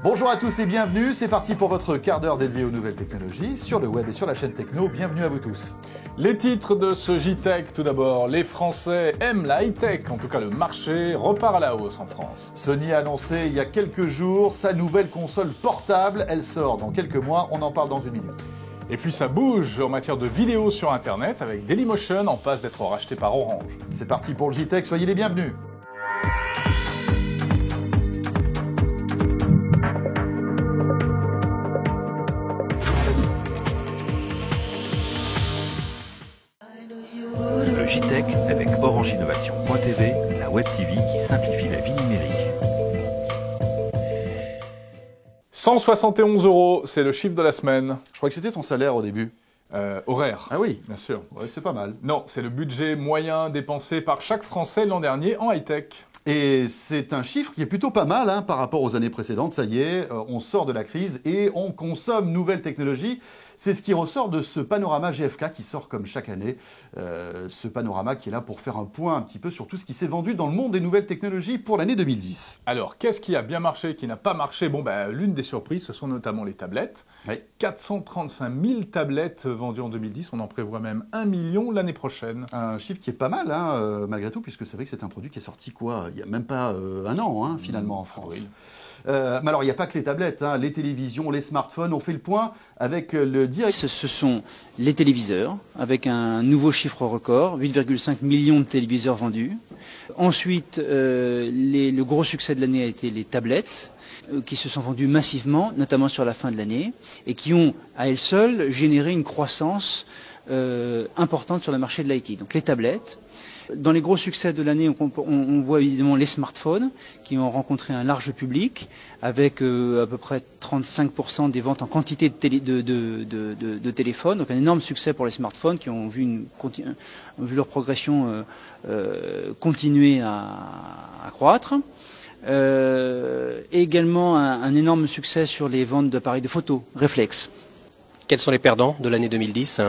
Bonjour à tous et bienvenue, c'est parti pour votre quart d'heure dédié aux nouvelles technologies sur le web et sur la chaîne Techno. Bienvenue à vous tous. Les titres de ce JTech, tout d'abord. Les Français aiment la high-tech, en tout cas le marché repart à la hausse en France. Sony a annoncé il y a quelques jours sa nouvelle console portable. Elle sort dans quelques mois, on en parle dans une minute. Et puis ça bouge en matière de vidéos sur Internet avec Dailymotion en passe d'être racheté par Orange. C'est parti pour le JTech, soyez les bienvenus. Le JTech avec Orange Innovation.tv, la web TV qui simplifie la vie numérique. 171 €, c'est le chiffre de la semaine. Je crois que c'était ton salaire au début. Horaire. Ah oui, Bien sûr. ouais, c'est pas mal. Non, c'est le budget moyen dépensé par chaque Français l'an dernier en high-tech. Et c'est un chiffre qui est plutôt pas mal par rapport aux années précédentes. Ça y est, on sort de la crise et on consomme nouvelles technologies. C'est ce qui ressort de ce panorama GfK qui sort comme chaque année. Ce panorama qui est là pour faire un point un petit peu sur tout ce qui s'est vendu dans le monde des nouvelles technologies pour l'année 2010. Alors, qu'est-ce qui a bien marché, qui n'a pas marché? L'une des surprises, ce sont notamment les tablettes. Oui. 435 000 tablettes vendues en 2010. On en prévoit même 1 million l'année prochaine. Un chiffre qui est pas mal, malgré tout, puisque c'est vrai que c'est un produit qui est sorti il n'y a même pas un an, finalement, en France. Oui. Mais alors, il n'y a pas que les tablettes, les télévisions, les smartphones. On fait le point avec le directeur. Ce sont les téléviseurs, avec un nouveau chiffre record, 8,5 millions de téléviseurs vendus. Ensuite, le gros succès de l'année a été les tablettes, qui se sont vendues massivement, notamment sur la fin de l'année, et qui ont, à elles seules, généré une croissance importante sur le marché de l'IT. Donc les tablettes. Dans les gros succès de l'année, on voit évidemment les smartphones qui ont rencontré un large public avec à peu près 35% des ventes en quantité de téléphones. Donc un énorme succès pour les smartphones qui ont vu leur progression continuer à croître. Également un énorme succès sur les ventes d'appareils de photo, réflexes. Quels sont les perdants de l'année 2010 ?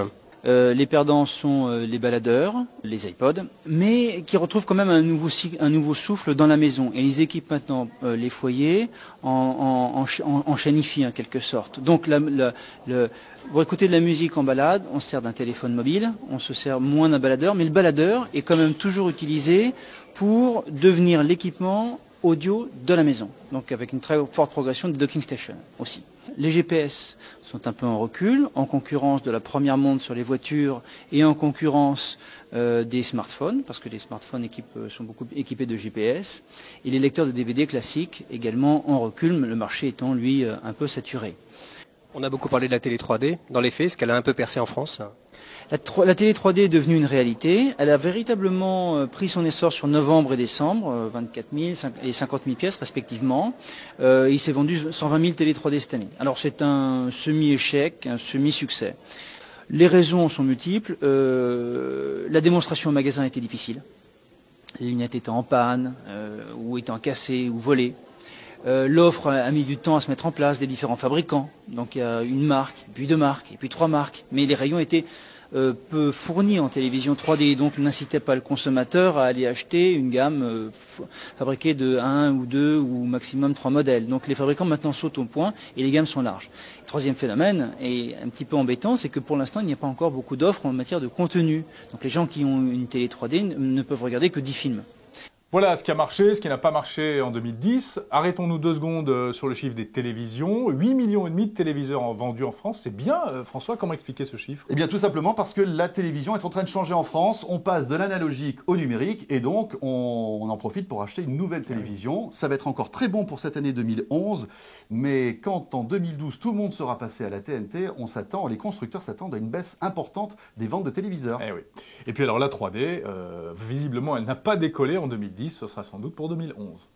Les perdants sont les baladeurs, les iPods, mais qui retrouvent quand même un nouveau souffle dans la maison. Et ils équipent maintenant les foyers en chaîne-hi-fi en quelque sorte. Donc pour écouter de la musique en balade, on se sert d'un téléphone mobile, on se sert moins d'un baladeur, mais le baladeur est quand même toujours utilisé pour devenir l'équipement audio de la maison, donc avec une très forte progression des docking stations aussi. Les GPS sont un peu en recul, en concurrence de la première montre sur les voitures et en concurrence des smartphones, parce que les smartphones sont beaucoup équipés de GPS, et les lecteurs de DVD classiques également en recul, le marché étant lui un peu saturé. On a beaucoup parlé de la télé 3D. Dans les faits, est-ce qu'elle a un peu percé en France ? La télé 3D est devenue une réalité. Elle a véritablement pris son essor sur novembre et décembre, 24 000 et 50 000 pièces respectivement. Il s'est vendu 120 000 télé 3D cette année. Alors c'est un semi-échec, un semi-succès. Les raisons sont multiples. La démonstration au magasin était difficile. Les lunettes étaient en panne, ou étant cassées, ou volées. L'offre a mis du temps à se mettre en place des différents fabricants. Donc il y a une marque, puis deux marques, et puis trois marques. Mais les rayons étaient peu fournis en télévision 3D, donc n'incitait pas le consommateur à aller acheter une gamme fabriquée de 1 ou 2 ou maximum 3 modèles. Donc les fabricants maintenant sautent au point et les gammes sont larges. Troisième phénomène, et un petit peu embêtant, c'est que pour l'instant il n'y a pas encore beaucoup d'offres en matière de contenu. Donc les gens qui ont une télé 3D ne peuvent regarder que 10 films. Voilà ce qui a marché, ce qui n'a pas marché en 2010. Arrêtons-nous 2 secondes sur le chiffre des télévisions. 8,5 millions de téléviseurs vendus en France, c'est bien. François, comment expliquer ce chiffre? Eh bien tout simplement parce que la télévision est en train de changer en France. On passe de l'analogique au numérique et donc on en profite pour acheter une nouvelle télévision. Ça va être encore très bon pour cette année 2011. Mais quand en 2012 tout le monde sera passé à la TNT, les constructeurs s'attendent à une baisse importante des ventes de téléviseurs. Eh oui. Et puis alors la 3D, visiblement elle n'a pas décollé en 2010. Ce sera sans doute pour 2011.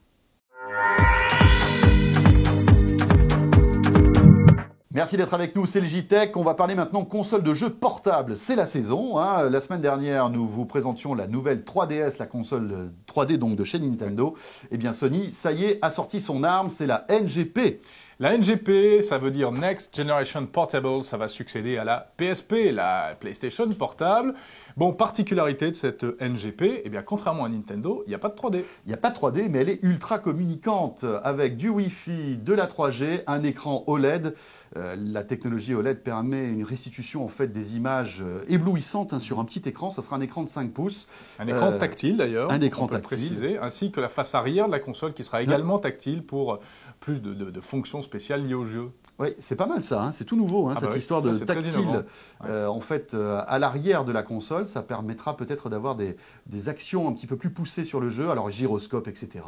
Merci d'être avec nous, c'est le JTech. On va parler maintenant console de jeux portable. C'est la saison. La semaine dernière, nous vous présentions la nouvelle 3DS, la console 3D donc de chez Nintendo. Eh bien Sony, ça y est, a sorti son arme, c'est la NGP. La NGP, ça veut dire Next Generation Portable, ça va succéder à la PSP, la PlayStation Portable. Bon, particularité de cette NGP, eh bien, contrairement à Nintendo, il n'y a pas de 3D. Il n'y a pas de 3D, mais elle est ultra communicante, avec du Wi-Fi, de la 3G, un écran OLED. La technologie OLED permet une restitution en fait, des images éblouissantes hein, sur un petit écran. Ce sera un écran de 5 pouces. Un écran tactile d'ailleurs, un écran on peut le tactile. préciser, ainsi que la face arrière de la console qui sera également tactile pour plus de fonctions spéciales liées au jeu. Oui, c'est pas mal ça, hein. C'est tout nouveau, hein, cette histoire de tactile. En fait, à l'arrière de la console, ça permettra peut-être d'avoir des actions un petit peu plus poussées sur le jeu, alors gyroscope, etc.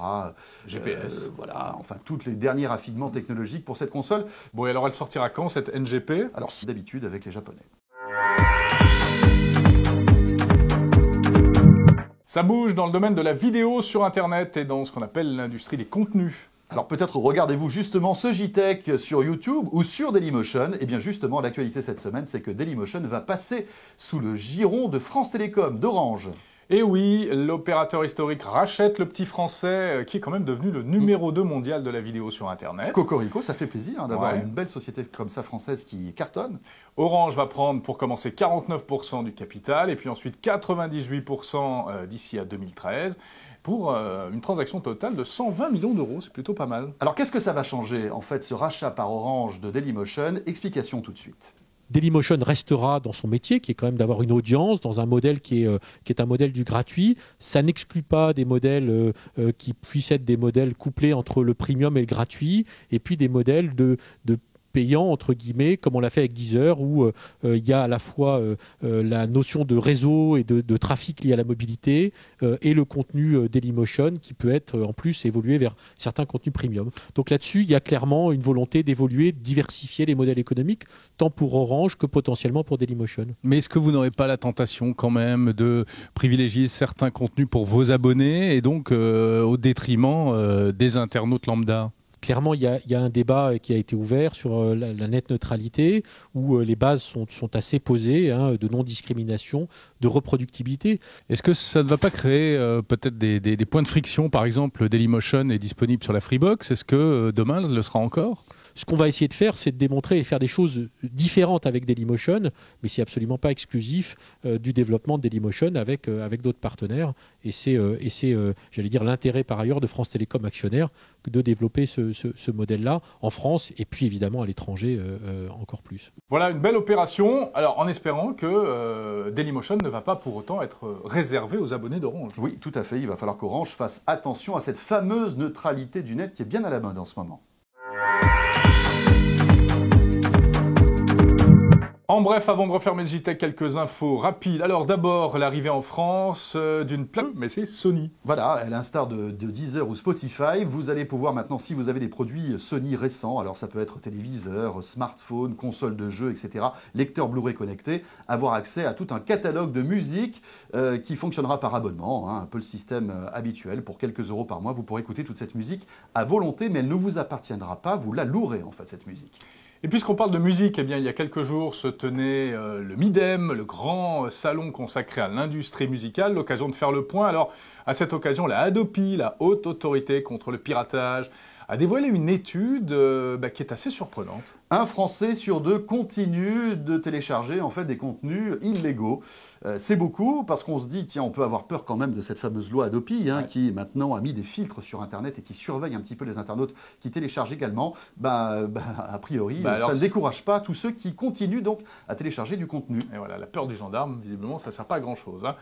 GPS. Voilà, enfin, tous les derniers raffinements technologiques pour cette console. Bon, et alors elle sortira quand, cette NGP? Alors, c'est d'habitude avec les Japonais. Ça bouge dans le domaine de la vidéo sur Internet et dans ce qu'on appelle l'industrie des contenus. Alors peut-être regardez-vous justement ce JTech sur YouTube ou sur Dailymotion. Et bien justement, l'actualité cette semaine, c'est que Dailymotion va passer sous le giron de France Télécom, d'Orange. Et oui, l'opérateur historique rachète le petit français qui est quand même devenu le numéro 2 mondial de la vidéo sur Internet. Cocorico, ça fait plaisir hein, d'avoir une belle société comme ça française qui cartonne. Orange va prendre pour commencer 49% du capital et puis ensuite 98% d'ici à 2013. Pour une transaction totale de 120 millions d'euros, c'est plutôt pas mal. Alors qu'est-ce que ça va changer, en fait, ce rachat par Orange de Dailymotion? Explication tout de suite. Dailymotion restera dans son métier, qui est quand même d'avoir une audience, dans un modèle qui est un modèle du gratuit. Ça n'exclut pas des modèles qui puissent être des modèles couplés entre le premium et le gratuit, et puis des modèles de payant, entre guillemets, comme on l'a fait avec Deezer, où il y a à la fois la notion de réseau et de trafic lié à la mobilité et le contenu Dailymotion qui peut être en plus évolué vers certains contenus premium. Donc là-dessus, il y a clairement une volonté d'évoluer, de diversifier les modèles économiques, tant pour Orange que potentiellement pour Dailymotion. Mais est-ce que vous n'aurez pas la tentation quand même de privilégier certains contenus pour vos abonnés et donc au détriment des internautes lambda ? Clairement, il y a un débat qui a été ouvert sur la net neutralité, où les bases sont assez posées, hein, de non-discrimination, de reproductibilité. Est-ce que ça ne va pas créer peut-être des points de friction? Par exemple, Dailymotion est disponible sur la Freebox. Est-ce que demain, elle le sera encore? Ce qu'on va essayer de faire, c'est de démontrer et faire des choses différentes avec Dailymotion, mais c'est absolument pas exclusif du développement de Dailymotion avec d'autres partenaires. Et c'est j'allais dire, l'intérêt par ailleurs de France Télécom actionnaire de développer ce modèle-là en France et puis évidemment à l'étranger encore plus. Voilà une belle opération, alors en espérant que Dailymotion ne va pas pour autant être réservé aux abonnés d'Orange. Oui, tout à fait. Il va falloir qu'Orange fasse attention à cette fameuse neutralité du net qui est bien à la mode en ce moment. En bref, avant de refermer ce JTech, quelques infos rapides. Alors d'abord, l'arrivée en France d'une plateforme, mais c'est Sony. Voilà, à l'instar de Deezer ou Spotify, vous allez pouvoir maintenant, si vous avez des produits Sony récents, alors ça peut être téléviseur, smartphone, console de jeux, etc., lecteur Blu-ray connecté, avoir accès à tout un catalogue de musique qui fonctionnera par abonnement, hein, un peu le système habituel. Pour quelques euros par mois, vous pourrez écouter toute cette musique à volonté, mais elle ne vous appartiendra pas, vous la louerez en fait, cette musique. Et puisqu'on parle de musique, eh bien, il y a quelques jours se tenait le MIDEM, le grand salon consacré à l'industrie musicale, l'occasion de faire le point. Alors, à cette occasion, la Hadopi, la haute autorité contre le piratage, a dévoilé une étude qui est assez surprenante. Un Français sur deux continue de télécharger en fait des contenus illégaux. C'est beaucoup parce qu'on se dit, tiens, on peut avoir peur quand même de cette fameuse loi Hadopi qui maintenant a mis des filtres sur Internet et qui surveille un petit peu les internautes qui téléchargent également. A priori, ça ne décourage pas tous ceux qui continuent donc à télécharger du contenu. Et voilà, la peur du gendarme, visiblement, ça ne sert pas à grand-chose. Hein.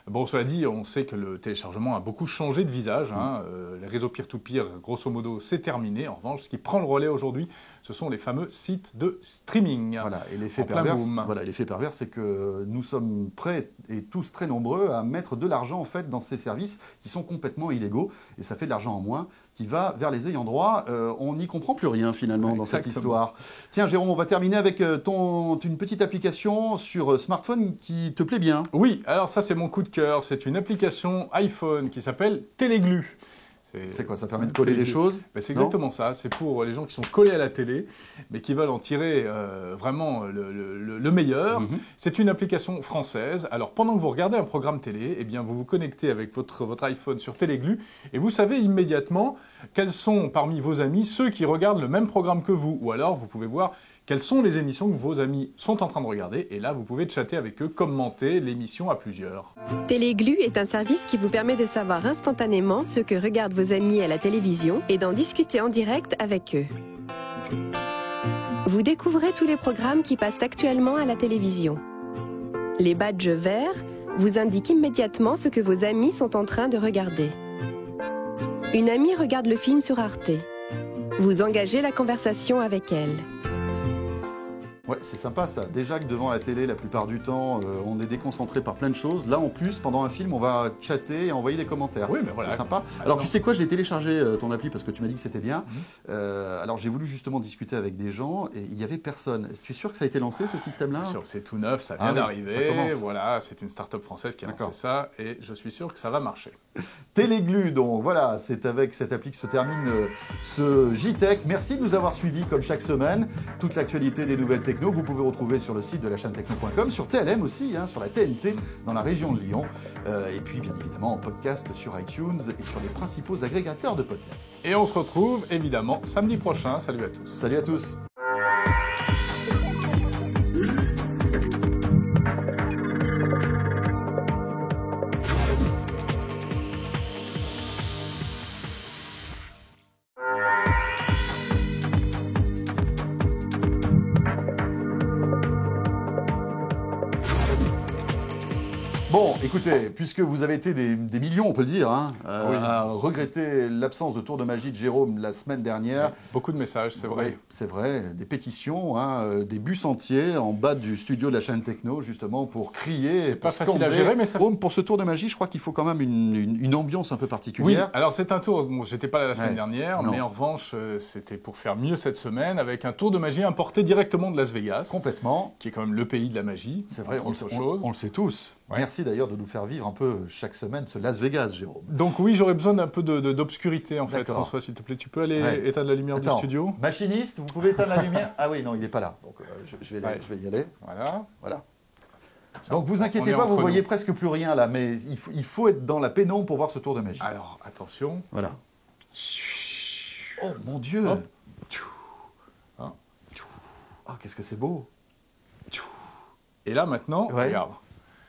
Bon, cela dit, on sait que le téléchargement a beaucoup changé de visage. Hein. Les réseaux peer-to-peer, grosso modo, c'est terminé. En revanche, ce qui prend le relais aujourd'hui, ce sont les fameux sites de streaming. Voilà, et l'effet pervers, c'est que nous sommes prêts et tous très nombreux à mettre de l'argent en fait dans ces services qui sont complètement illégaux. Et ça fait de l'argent en moins qui va vers les ayants droit. On n'y comprend plus rien finalement dans cette histoire. Tiens Jérôme, on va terminer avec une petite application sur smartphone qui te plaît bien. Oui, alors ça c'est mon coup de cœur. C'est une application iPhone qui s'appelle Téléglue. C'est quoi, ça permet de coller les choses? C'est exactement ça, c'est pour les gens qui sont collés à la télé, mais qui veulent en tirer vraiment le meilleur. C'est une application française. Alors pendant que vous regardez un programme télé, eh bien, vous vous connectez avec votre iPhone sur Téléglue, et vous savez immédiatement quels sont parmi vos amis ceux qui regardent le même programme que vous. Ou alors, vous pouvez voir quelles sont les émissions que vos amis sont en train de regarder. Et là, vous pouvez chatter avec eux, commenter l'émission à plusieurs. Téléglu est un service qui vous permet de savoir instantanément ce que regardent vos amis à la télévision et d'en discuter en direct avec eux. Vous découvrez tous les programmes qui passent actuellement à la télévision. Les badges verts vous indiquent immédiatement ce que vos amis sont en train de regarder. Une amie regarde le film sur Arte. Vous engagez la conversation avec elle. Ouais, c'est sympa ça. Déjà que devant la télé, la plupart du temps, on est déconcentré par plein de choses. Là, en plus, pendant un film, on va chatter et envoyer des commentaires. Oui, mais voilà. C'est sympa. Alors, tu sais quoi, je l'ai téléchargé ton appli parce que tu m'as dit que c'était bien. Alors, j'ai voulu justement discuter avec des gens et il n'y avait personne. Tu es sûr que ça a été lancé, ce système-là? Bien sûr, c'est tout neuf, ça vient oui, ça d'arriver. commence. Voilà, c'est une start-up française qui a lancé ça et je suis sûr que ça va marcher. Téléglu, donc voilà, c'est avec cette appli que se termine ce JTech. Merci de nous avoir suivis comme chaque semaine. Toute l'actualité des nouvelles techno, vous pouvez retrouver sur le site de la chaîne techno.com, sur TLM aussi, sur la TNT dans la région de Lyon. Et puis bien évidemment en podcast sur iTunes et sur les principaux agrégateurs de podcasts. Et on se retrouve évidemment samedi prochain. Salut à tous. Salut à tous. Bon, écoutez, puisque vous avez été des millions, on peut le dire, à regretter l'absence de tour de magie de Jérôme la semaine dernière. Beaucoup de messages, c'est vrai. Oui, c'est vrai, des pétitions, des bus entiers en bas du studio de la chaîne Techno, justement, pour crier. C'est pas facile à gérer, mais ça... Pour ce tour de magie, je crois qu'il faut quand même une ambiance un peu particulière. Oui, alors c'est un tour, bon, j'étais pas là la semaine dernière, non. mais en revanche, c'était pour faire mieux cette semaine, avec un tour de magie importé directement de Las Vegas. Complètement. Qui est quand même le pays de la magie. C'est vrai, on le sait tous. Ouais. Merci d'ailleurs de nous faire vivre un peu chaque semaine ce Las Vegas, Jérôme. Donc oui, j'aurais besoin d'un peu d'obscurité en fait, D'accord. François, s'il te plaît. Tu peux aller éteindre la lumière du studio? Machiniste, vous pouvez éteindre la lumière? Ah oui, non, il n'est pas là. Donc je vais y aller. Voilà. Donc vous inquiétez pas, vous voyez presque plus rien là, mais il faut être dans la pénombre pour voir ce tour de magie. Alors, attention. Voilà. Oh mon Dieu! Hop. Oh, qu'est-ce que c'est beau! Et là maintenant, regarde.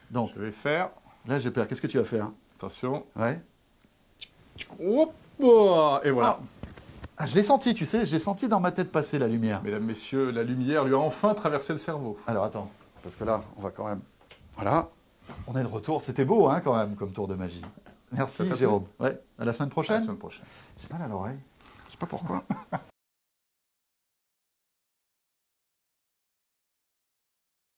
Donc, je vais faire. Là, j'ai peur. Qu'est-ce que tu vas faire? Attention. Ouais. Hop, et voilà. Ah, je l'ai senti, tu sais, j'ai senti dans ma tête passer la lumière. Mesdames, messieurs, la lumière lui a enfin traversé le cerveau. Alors attends, parce que là, on va quand même... Voilà, on est de retour. C'était beau, quand même, comme tour de magie. Merci, Jérôme. Ouais, à la semaine prochaine. À la semaine prochaine. J'ai mal à l'oreille. Je sais pas pourquoi.